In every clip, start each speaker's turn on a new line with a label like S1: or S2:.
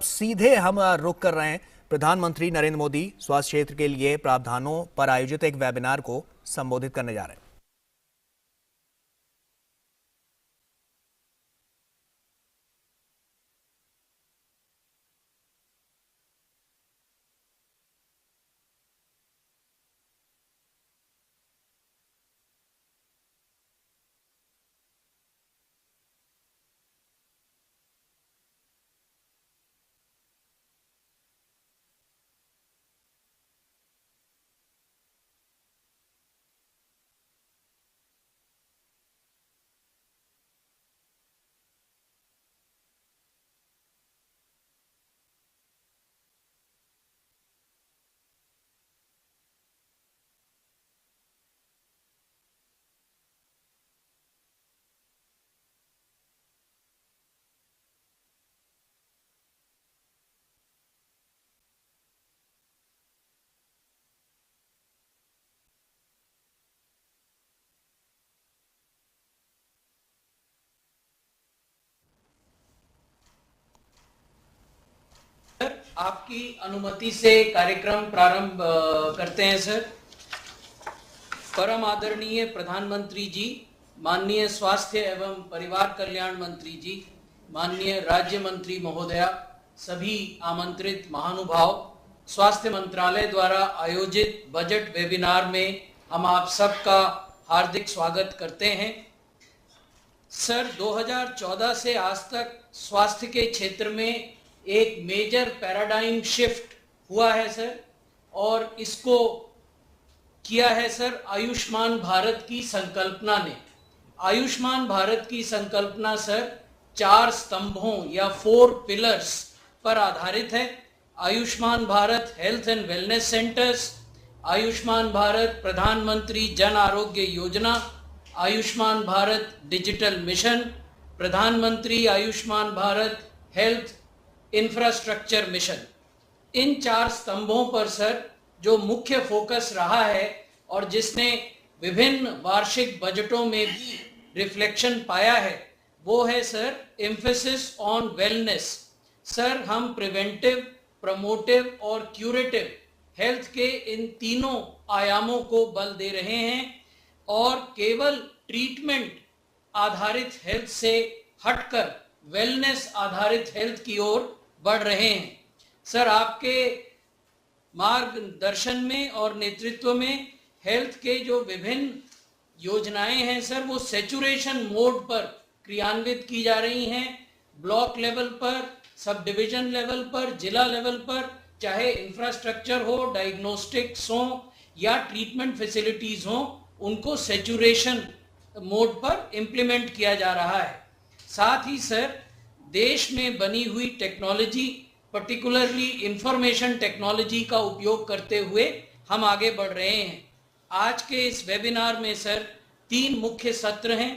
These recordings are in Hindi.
S1: सीधे हम रुक कर रहे हैं प्रधानमंत्री नरेंद्र मोदी स्वास्थ्य क्षेत्र के लिए प्रावधानों पर आयोजित एक वेबिनार को संबोधित करने जा रहे हैं।
S2: आपकी अनुमति से कार्यक्रम प्रारंभ करते हैं सर। परम आदरणीय प्रधानमंत्री जी, माननीय स्वास्थ्य एवं परिवार कल्याण मंत्री जी, माननीय राज्य मंत्री महोदया, सभी आमंत्रित महानुभाव, स्वास्थ्य मंत्रालय द्वारा आयोजित बजट वेबिनार में हम आप सबका हार्दिक स्वागत करते हैं। सर, 2014 से आज तक स्वास्थ्य के क्षेत्र में एक मेजर पैराडाइम शिफ्ट हुआ है सर, और इसको किया है सर आयुष्मान भारत की संकल्पना ने। आयुष्मान भारत की संकल्पना सर 4 स्तंभों या 4 पिलर्स पर आधारित है। Ayushman Bharat health and wellness centres, Ayushman Bharat Pradhan Mantri Jan Arogya Yojana, Ayushman Bharat digital mission, Pradhan Mantri Ayushman Bharat health infrastructure mission. इन 4 स्तंभों पर सर जो मुख्य फोकस रहा है और जिसने विभिन्न वार्षिक बजटों में भी रिफ्लेक्शन पाया है, वो है sir emphasis on wellness. Sir, हम प्रिवेंटिव, प्रमोटिव और क्यूरेटिव हेल्थ के इन तीनों आयामों को बल दे रहे हैं और केवल ट्रीटमेंट आधारित हेल्थ से हटकर वेलनेस आधारित हेल्थ की ओर बढ़ रहे हैं। सर, आपके मार्गदर्शन में और नेतृत्व में हेल्थ के जो विभिन्न योजनाएं हैं सर, वो सैचुरेशन मोड पर क्रियान्वित की जा रही हैं। ब्लॉक लेवल पर, सब डिवीजन लेवल पर, जिला लेवल पर, चाहे इंफ्रास्ट्रक्चर हो, डायग्नोस्टिक्स हो या ट्रीटमेंट फैसिलिटीज हो, उनको सैचुरेशन मोड पर इम्प्लीमेंट किया जा रहा है। साथ ही सर, देश में बनी हुई टेक्नोलॉजी, पर्टिकुलरली इंफॉर्मेशन टेक्नोलॉजी का उपयोग करते हुए हम आगे बढ़ रहे हैं। आज के इस वेबिनार में सर 3 मुख्य सत्र हैं।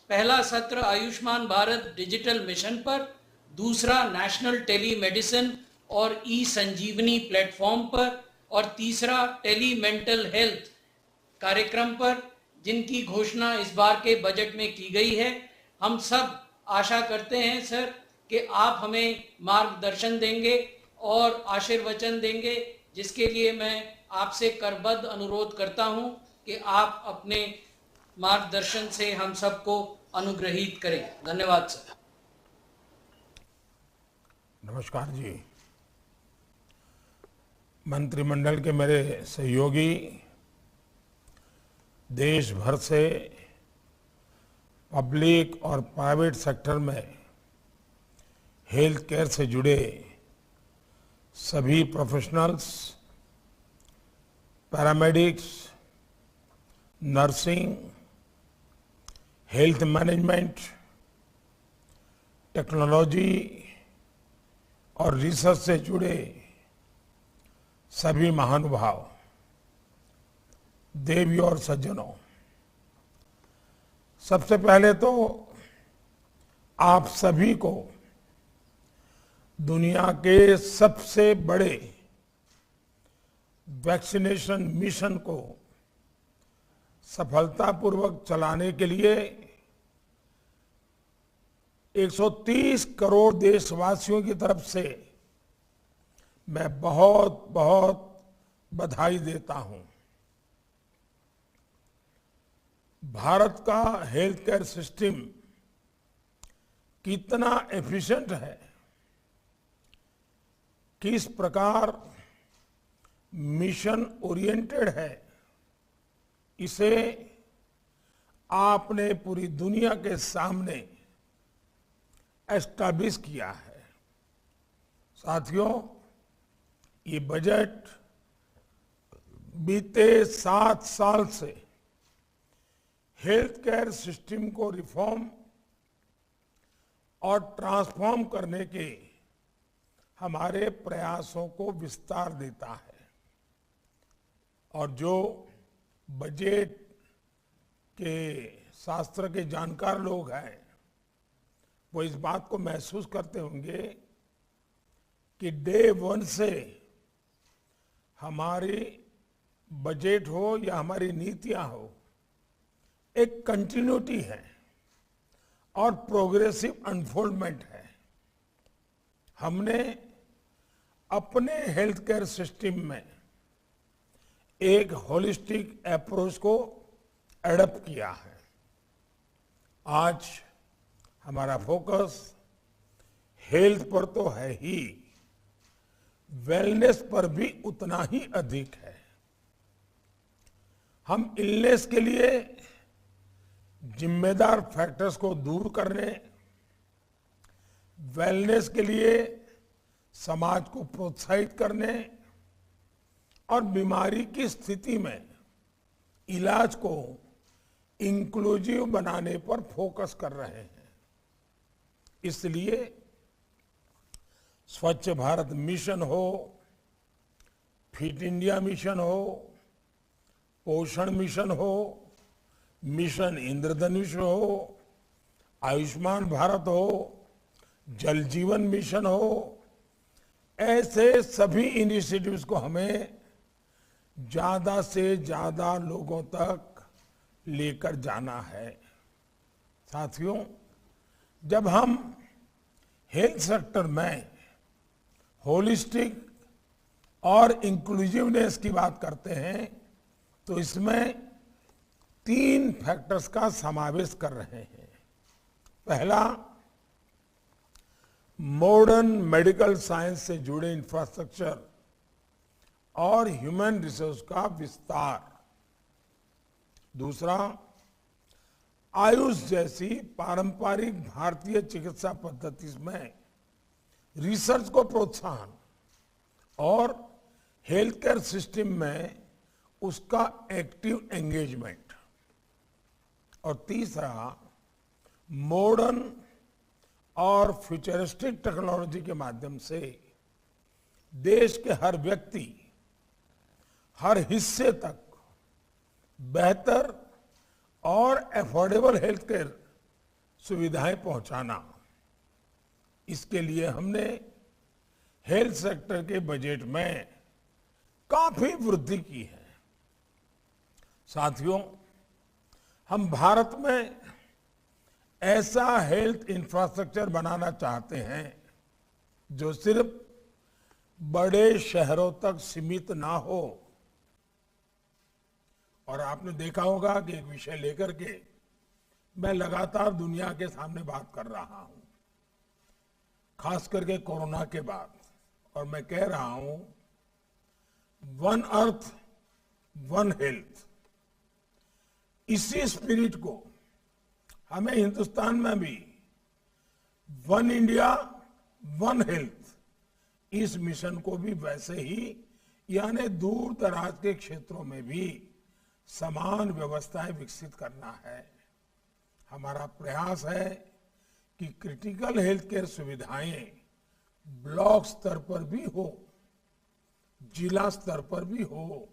S2: पहला सत्र आयुष्मान भारत डिजिटल मिशन पर, दूसरा नेशनल टेली मेडिसिन और ई संजीवनी प्लेटफॉर्म पर, और तीसरा टेली मेंटल हेल्थ कार्यक्रम पर, जिनकी घोषणा इस बार के बजट में की गई है। हम सब आशा करते हैं सर कि आप हमें मार्गदर्शन देंगे और आशीर्वचन देंगे, जिसके लिए मैं आपसे करबद्ध अनुरोध करता हूं कि आप अपने मार्गदर्शन से हम सबको अनुग्रहित करें। धन्यवाद सर।
S3: नमस्कार जी। मंत्रिमंडल के मेरे सहयोगी, देश भर से पब्लिक और प्राइवेट सेक्टर में हेल्थ केयर से जुड़े सभी professionals, paramedics, nursing, health management, technology और रिसर्च से जुड़े सभी महानुभाव, देवी और सज्जनों, सबसे पहले तो आप सभी को दुनिया के सबसे बड़े वैक्सीनेशन मिशन को सफलतापूर्वक चलाने के लिए 130 करोड़ देशवासियों की तरफ से मैं बहुत बहुत बधाई देता हूं। भारत का हेल्थ केयर सिस्टम कितना एफिशिएंट है, किस प्रकार मिशन ओरिएंटेड है, इसे आपने पूरी दुनिया के सामने एस्टैब्लिश किया है। साथियों, ये बजट बीते 7 साल से हेल्थ केयर सिस्टम को रिफॉर्म और ट्रांसफॉर्म करने के हमारे प्रयासों को विस्तार देता है। और जो बजट के शास्त्र के जानकार लोग हैं, वो इस बात को महसूस करते होंगे कि डे 1 से हमारी बजट हो या हमारी नीतियां हो, एक कंटिन्यूटी है और प्रोग्रेसिव अनफोल्डमेंट है। हमने अपने हेल्थ केयर सिस्टम में एक होलिस्टिक अप्रोच को एडॉप्ट किया है। आज हमारा फोकस हेल्थ पर तो है ही, वेलनेस पर भी उतना ही अधिक है। हम इलनेस के लिए जिम्मेदार फैक्टर्स को दूर करने, वेलनेस के लिए समाज को प्रोत्साहित करने और बीमारी की स्थिति में इलाज को इंक्लूसिव बनाने पर फोकस कर रहे हैं। इसलिए स्वच्छ भारत मिशन हो, फिट इंडिया मिशन हो, पोषण मिशन हो, मिशन इंद्रधनुष हो, आयुष्मान भारत हो, जल जीवन मिशन हो, ऐसे सभी इनिशिएटिव्स को हमें ज्यादा से ज्यादा लोगों तक लेकर जाना है। साथियों, जब हम हेल्थ सेक्टर में होलिस्टिक और इंक्लूसिवनेस की बात करते हैं, तो इसमें 3 फैक्टर्स का समावेश कर रहे हैं। पहला, मॉडर्न मेडिकल साइंस से जुड़े इंफ्रास्ट्रक्चर और ह्यूमन रिसोर्स का विस्तार। दूसरा, आयुष जैसी पारंपरिक भारतीय चिकित्सा पद्धति में रिसर्च को प्रोत्साहन और हेल्थ केयर सिस्टम में उसका एक्टिव एंगेजमेंट। और तीसरा, मॉडर्न और फ्यूचरिस्टिक टेक्नोलॉजी के माध्यम से देश के हर व्यक्ति, हर हिस्से तक बेहतर और अफोर्डेबल हेल्थ केयर सुविधाएं पहुंचाना। इसके लिए हमने हेल्थ सेक्टर के बजट में काफी वृद्धि की है। साथियों, हम भारत में ऐसा हेल्थ इंफ्रास्ट्रक्चर बनाना चाहते हैं जो सिर्फ बड़े शहरों तक सीमित ना हो। और आपने देखा होगा कि एक विषय लेकर के मैं लगातार दुनिया के सामने बात कर रहा हूं, खास करके कोरोना के बाद, और मैं कह रहा हूं, वन अर्थ वन हेल्थ। इसी स्पिरिट को हमें हिंदुस्तान में भी वन इंडिया वन हेल्थ, इस मिशन को भी वैसे ही, यानी दूर दराज के क्षेत्रों में भी समान व्यवस्थाएं विकसित करना है। हमारा प्रयास है कि क्रिटिकल हेल्थ केयर सुविधाएं ब्लॉक स्तर पर भी हो, जिला स्तर पर भी हो,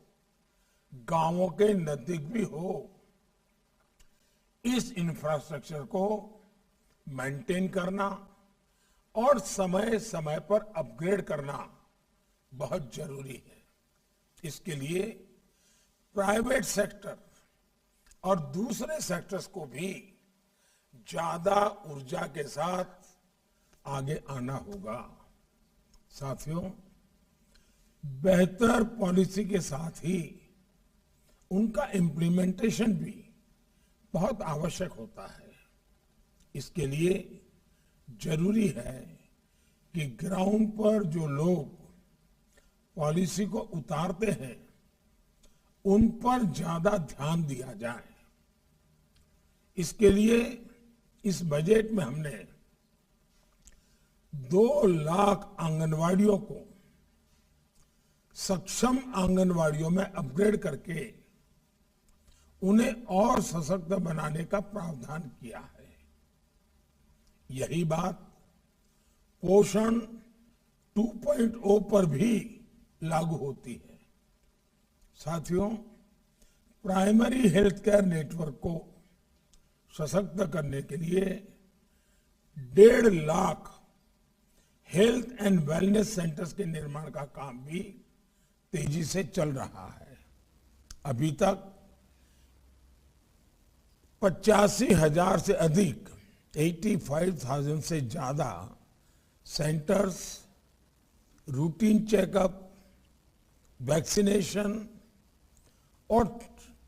S3: गांवों के नजदीक भी हो। इस इंफ्रास्ट्रक्चर को मेंटेन करना और समय समय पर अपग्रेड करना बहुत जरूरी है। इसके लिए प्राइवेट सेक्टर और दूसरे सेक्टर्स को भी ज्यादा ऊर्जा के साथ आगे आना होगा। साथियों, बेहतर पॉलिसी के साथ ही उनका इम्प्लीमेंटेशन भी बहुत आवश्यक होता है। इसके लिए जरूरी है कि ग्राउंड पर जो लोग पॉलिसी को उतारते हैं उन पर ज्यादा ध्यान दिया जाए। इसके लिए इस बजट में हमने 2 लाख आंगनवाड़ियों को सक्षम आंगनवाड़ियों में अपग्रेड करके उन्हें और सशक्त बनाने का प्रावधान किया है। यही बात पोषण 2.0 पर भी लागू होती है। साथियों, प्राइमरी हेल्थ केयर नेटवर्क को सशक्त करने के लिए 1.5 lakh health and wellness centres के निर्माण का काम भी तेजी से चल रहा है। अभी तक 85,000 से अधिक 85,000 से ज्यादा सेंटर्स रूटीन चेकअप, वैक्सीनेशन और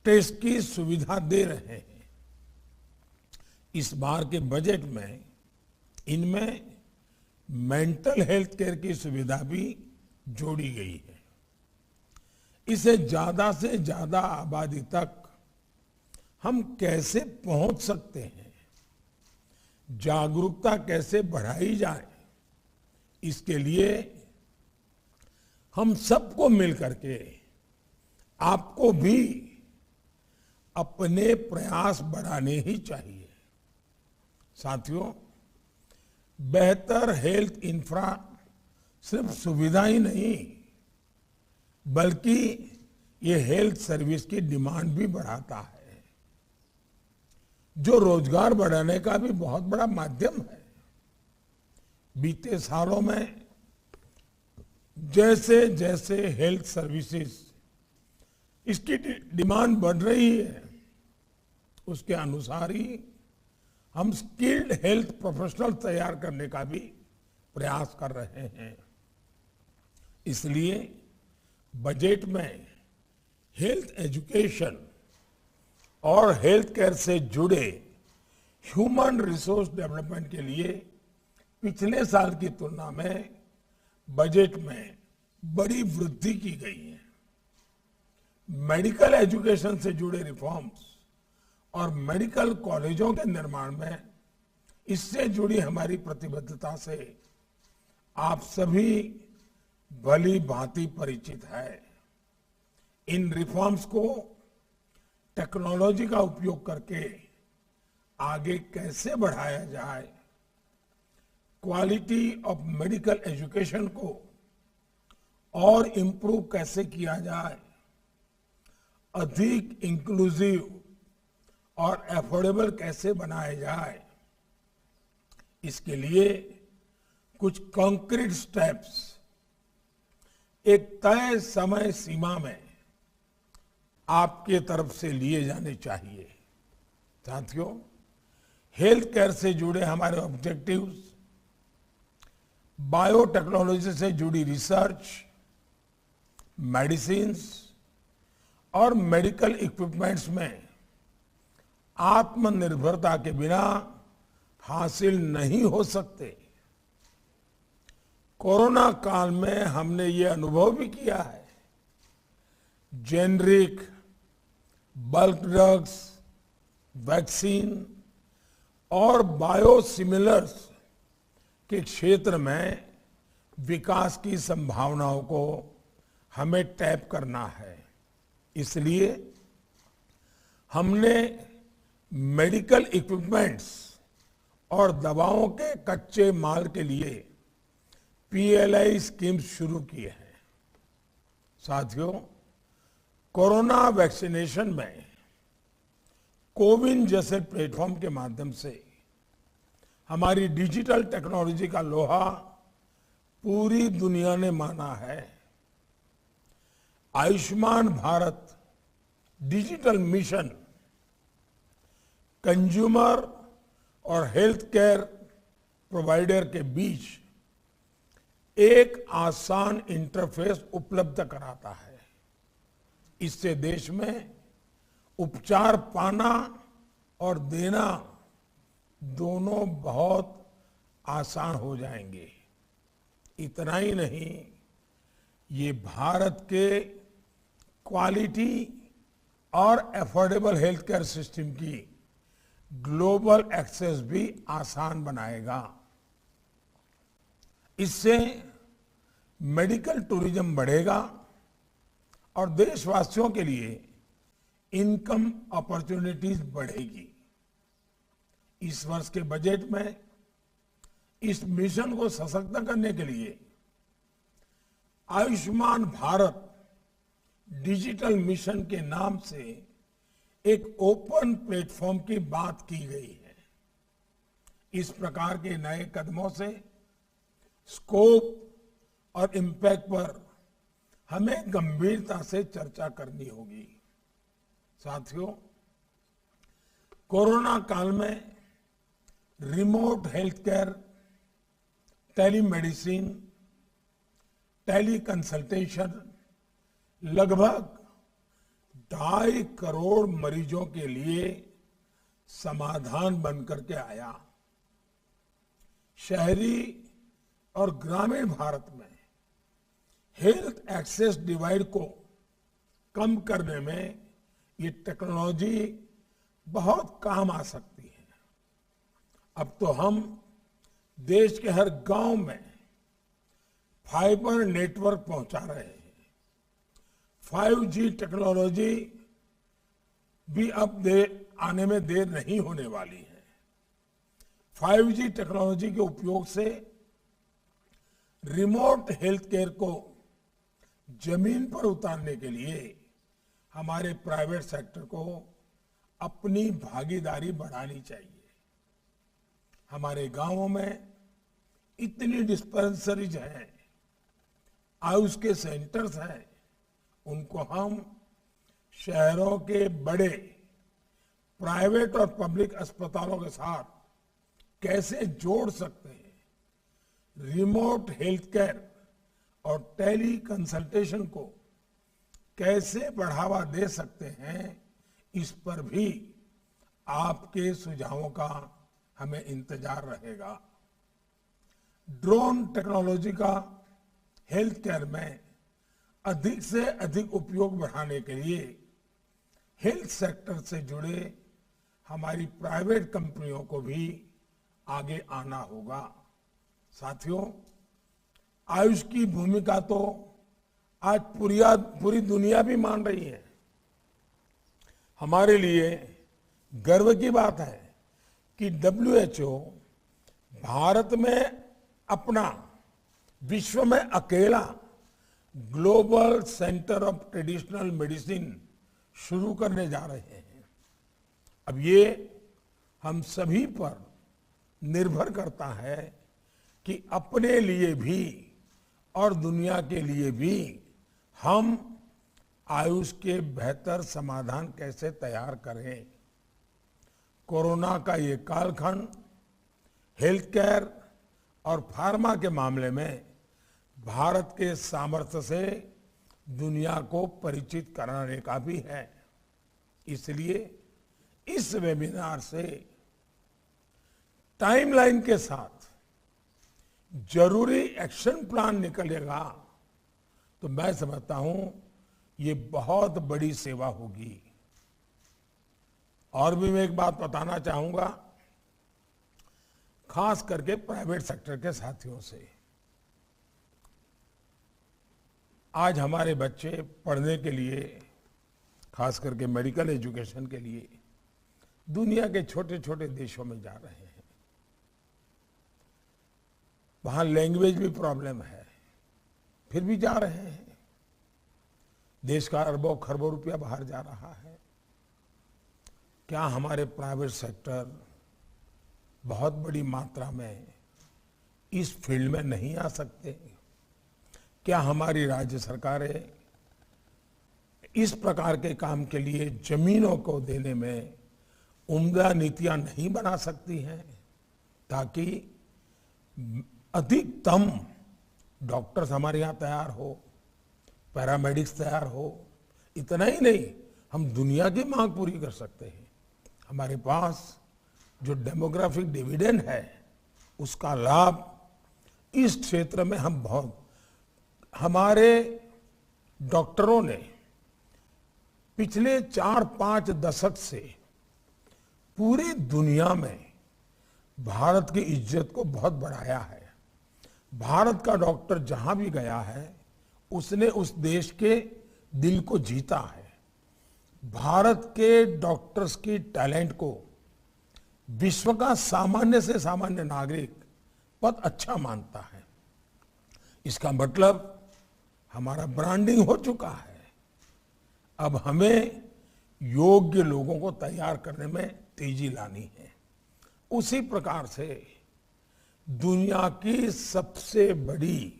S3: टेस्ट की सुविधा दे रहे हैं। इस बार के बजट में इनमें मेंटल हेल्थ केयर की सुविधा भी जोड़ी गई है। इसे ज्यादा से ज्यादा आबादी तक हम कैसे पहुंच सकते हैं, जागरूकता कैसे बढ़ाई जाए, इसके लिए हम सबको मिलकर के आपको भी अपने प्रयास बढ़ाने ही चाहिए। साथियों, बेहतर हेल्थ इंफ्रा सिर्फ सुविधा ही नहीं बल्कि ये हेल्थ सर्विस की डिमांड भी बढ़ाता है, जो रोजगार बढ़ाने का भी बहुत बड़ा माध्यम है। बीते सालों में जैसे जैसे हेल्थ सर्विसेज इसकी डिमांड बढ़ रही है, उसके अनुसार ही हम स्किल्ड हेल्थ प्रोफेशनल तैयार करने का भी प्रयास कर रहे हैं। इसलिए बजट में हेल्थ एजुकेशन और हेल्थ केयर से जुड़े ह्यूमन रिसोर्स डेवलपमेंट के लिए पिछले साल की तुलना में बजट में बड़ी वृद्धि की गई है। मेडिकल एजुकेशन से जुड़े रिफॉर्म्स और मेडिकल कॉलेजों के निर्माण में इससे जुड़ी हमारी प्रतिबद्धता से आप सभी भली भांति परिचित है। इन रिफॉर्म्स को टेक्नोलॉजी का उपयोग करके आगे कैसे बढ़ाया जाए, क्वालिटी ऑफ मेडिकल एजुकेशन को और इम्प्रूव कैसे किया जाए, अधिक इंक्लूसिव और अफोर्डेबल कैसे बनाया जाए, इसके लिए कुछ कॉन्क्रीट स्टेप्स एक तय समय सीमा में आपके तरफ से लिए जाने चाहिए। साथियों, हेल्थ केयर से जुड़े हमारे ऑब्जेक्टिव्स, बायोटेक्नोलॉजी से जुड़ी रिसर्च, मेडिसिन्स और मेडिकल इक्विपमेंट्स में आत्मनिर्भरता के बिना हासिल नहीं हो सकते। कोरोना काल में हमने ये अनुभव भी किया है। जेनरिक, बल्क ड्रग्स, वैक्सीन और बायोसिमिलर्स के क्षेत्र में विकास की संभावनाओं को हमें टैप करना है। इसलिए हमने मेडिकल इक्विपमेंट्स और दवाओं के कच्चे माल के लिए पीएलआई स्कीम शुरू की है। साथियों, कोरोना वैक्सीनेशन में कोविन जैसे प्लेटफॉर्म के माध्यम से हमारी डिजिटल टेक्नोलॉजी का लोहा पूरी दुनिया ने माना है। Ayushman Bharat digital mission consumer और हेल्थ केयर प्रोवाइडर के बीच एक आसान इंटरफेस उपलब्ध कराता है। इससे देश में उपचार पाना और देना दोनों बहुत आसान हो जाएंगे। इतना ही नहीं, ये भारत के क्वालिटी और अफोर्डेबल हेल्थ केयर सिस्टम की ग्लोबल एक्सेस भी आसान बनाएगा। इससे मेडिकल टूरिज्म बढ़ेगा और देशवासियों के लिए इनकम अपॉर्चुनिटीज बढ़ेगी। इस वर्ष के बजट में इस मिशन को सशक्त करने के लिए आयुष्मान भारत डिजिटल मिशन के नाम से एक ओपन प्लेटफॉर्म की बात की गई है। इस प्रकार के नए कदमों से स्कोप और इम्पैक्ट पर हमें गंभीरता से चर्चा करनी होगी। साथियों, कोरोना काल में remote health care, telemedicine, tele consultation लगभग 2.5 करोड़ मरीजों के लिए समाधान बनकर के आया। शहरी और ग्रामीण भारत में हेल्थ एक्सेस डिवाइड को कम करने में ये टेक्नोलॉजी बहुत काम आ सकती है। अब तो हम देश के हर गांव में फाइबर नेटवर्क पहुंचा रहे हैं। 5G टेक्नोलॉजी भी अब आने में देर नहीं होने वाली है। 5G टेक्नोलॉजी के उपयोग से रिमोट हेल्थ केयर को जमीन पर उतारने के लिए हमारे प्राइवेट सेक्टर को अपनी भागीदारी बढ़ानी चाहिए। हमारे गांवों में इतनी डिस्पेंसरीज हैं, आयुष के सेंटर्स हैं, उनको हम शहरों के बड़े प्राइवेट और पब्लिक अस्पतालों के साथ कैसे जोड़ सकते हैं। रिमोट हेल्थ केयर और टेली कंसल्टेशन को कैसे बढ़ावा दे सकते हैं, इस पर भी आपके सुझावों का हमें इंतजार रहेगा। ड्रोन टेक्नोलॉजी का हेल्थ केयर में अधिक से अधिक उपयोग बढ़ाने के लिए हेल्थ सेक्टर से जुड़े हमारी प्राइवेट कंपनियों को भी आगे आना होगा। साथियों, आयुष की भूमिका तो आज पूरी दुनिया भी मान रही है। हमारे लिए गर्व की बात है कि WHO भारत में अपना विश्व में अकेला global centre of traditional medicine शुरू करने जा रहे हैं। अब ये हम सभी पर निर्भर करता है कि अपने लिए भी और दुनिया के लिए भी हम आयुष के बेहतर समाधान कैसे तैयार करें। कोरोना का ये कालखंड हेल्थ केयर और फार्मा के मामले में भारत के सामर्थ्य से दुनिया को परिचित कराने का भी है। इसलिए इस वेबिनार से टाइमलाइन के साथ जरूरी एक्शन प्लान निकलेगा तो मैं समझता हूं ये बहुत बड़ी सेवा होगी। और भी मैं एक बात बताना चाहूंगा, खास करके प्राइवेट सेक्टर के साथियों से। आज हमारे बच्चे पढ़ने के लिए, खास करके मेडिकल एजुकेशन के लिए, दुनिया के छोटे छोटे देशों में जा रहे हैं। वहां लैंग्वेज भी प्रॉब्लम है, फिर भी जा रहे हैं। देश का अरबों खरबों रुपया बाहर जा रहा है। क्या हमारे प्राइवेट सेक्टर बहुत बड़ी मात्रा में इस फील्ड में नहीं आ सकते? क्या हमारी राज्य सरकारें इस प्रकार के काम के लिए जमीनों को देने में उम्दा नीतियां नहीं बना सकती हैं, ताकि अधिकतम डॉक्टर्स हमारे यहाँ तैयार हो, पैरामेडिक्स तैयार हो। इतना ही नहीं, हम दुनिया की मांग पूरी कर सकते हैं। हमारे पास जो डेमोग्राफिक डिविडेंड है उसका लाभ इस क्षेत्र में हम बहुत, हमारे डॉक्टरों ने पिछले 4-5 दशक से पूरी दुनिया में भारत की इज्जत को बहुत बढ़ाया है। भारत का डॉक्टर जहां भी गया है उसने उस देश के दिल को जीता है। भारत के डॉक्टर्स की टैलेंट को विश्व का सामान्य से सामान्य नागरिक बहुत अच्छा मानता है। इसका मतलब हमारा ब्रांडिंग हो चुका है। अब हमें योग्य लोगों को तैयार करने में तेजी लानी है। उसी प्रकार से दुनिया की सबसे बड़ी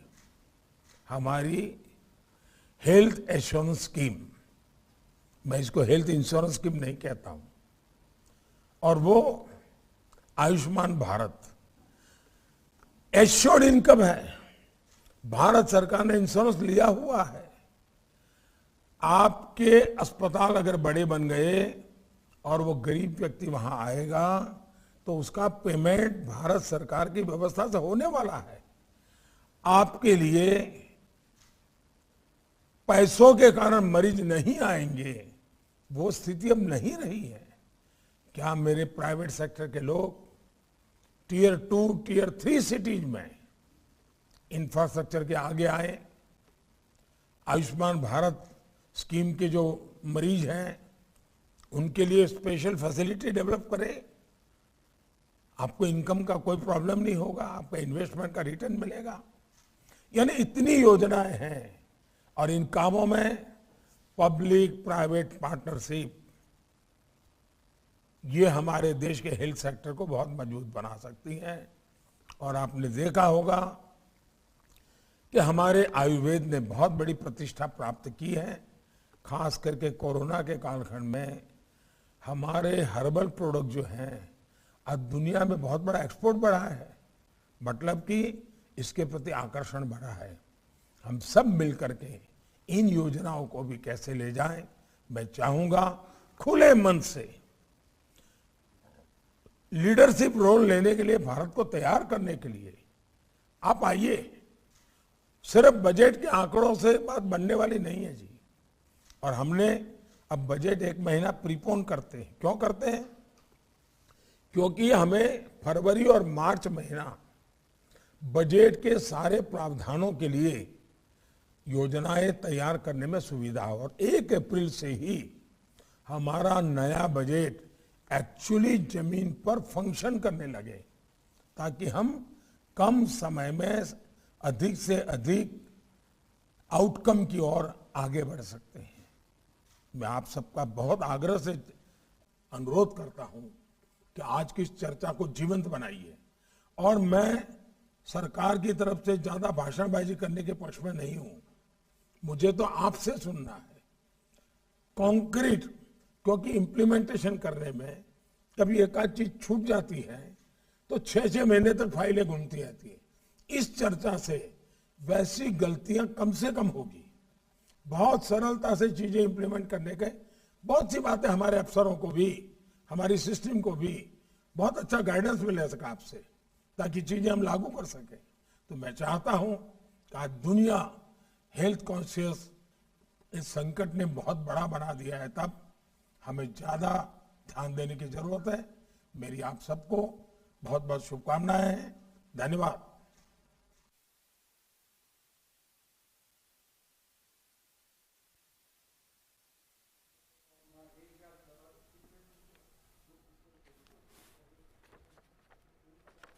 S3: हमारी हेल्थ एश्योरेंस स्कीम, मैं इसको हेल्थ इंश्योरेंस स्कीम नहीं कहता हूं, और वो आयुष्मान भारत एश्योर्ड इनकम है। भारत सरकार ने इंश्योरेंस लिया हुआ है। आपके अस्पताल अगर बड़े बन गए और वो गरीब व्यक्ति वहां आएगा तो उसका पेमेंट भारत सरकार की व्यवस्था से होने वाला है। आपके लिए पैसों के कारण मरीज नहीं आएंगे, वो स्थिति अब नहीं रही है। क्या मेरे प्राइवेट सेक्टर के लोग टियर 2, टियर 3 सिटीज में इंफ्रास्ट्रक्चर के आगे आए? आयुष्मान भारत स्कीम के जो मरीज हैं उनके लिए स्पेशल फैसिलिटी डेवलप करें। आपको इनकम का कोई प्रॉब्लम नहीं होगा, आपको इन्वेस्टमेंट का रिटर्न मिलेगा। यानी इतनी योजनाएं हैं और इन कामों में पब्लिक प्राइवेट पार्टनरशिप ये हमारे देश के हेल्थ सेक्टर को बहुत मजबूत बना सकती हैं। और आपने देखा होगा कि हमारे आयुर्वेद ने बहुत बड़ी प्रतिष्ठा प्राप्त की है। खास करके कोरोना के कालखंड में हमारे हर्बल प्रोडक्ट जो हैं आज दुनिया में बहुत बड़ा एक्सपोर्ट बढ़ा है। मतलब कि इसके प्रति आकर्षण बढ़ा है। हम सब मिलकर के इन योजनाओं को भी कैसे ले जाएं, मैं चाहूंगा खुले मन से लीडरशिप रोल लेने के लिए, भारत को तैयार करने के लिए आप आइए। सिर्फ बजट के आंकड़ों से बात बनने वाली नहीं है जी। और हमने अब बजट 1 महीना प्रीपोन करते हैं। क्यों करते हैं? क्योंकि हमें फरवरी और मार्च महीना बजट के सारे प्रावधानों के लिए योजनाएं तैयार करने में सुविधा हो और 1 अप्रैल से ही हमारा नया बजट एक्चुअली जमीन पर फंक्शन करने लगे, ताकि हम कम समय में अधिक से अधिक आउटकम की ओर आगे बढ़ सकते हैं। मैं आप सबका बहुत आग्रह से अनुरोध करता हूं कि आज की इस चर्चा को जीवंत बनाइए। और मैं सरकार की तरफ से ज्यादा भाषणबाजी करने के पक्ष में नहीं हूं। मुझे तो आपसे सुनना है कॉन्क्रीट, क्योंकि इंप्लीमेंटेशन करने में कभी एक आध चीज छूट जाती है तो 6-6 महीने तक फाइलें घूमती रहती है। इस चर्चा से वैसी गलतियां कम से कम होगी। बहुत सरलता से चीजें इंप्लीमेंट करने के बहुत सी बातें हमारे अफसरों को भी, हमारी सिस्टम को भी बहुत अच्छा गाइडेंस मिल सका आपसे, ताकि चीजें हम लागू कर सके। तो मैं चाहता हूं कि आज दुनिया हेल्थ कॉन्शियस इस संकट ने बहुत बड़ा बना दिया है, तब हमें ज्यादा ध्यान देने की जरूरत है। मेरी आप सबको बहुत बहुत शुभकामनाएं हैं। धन्यवाद।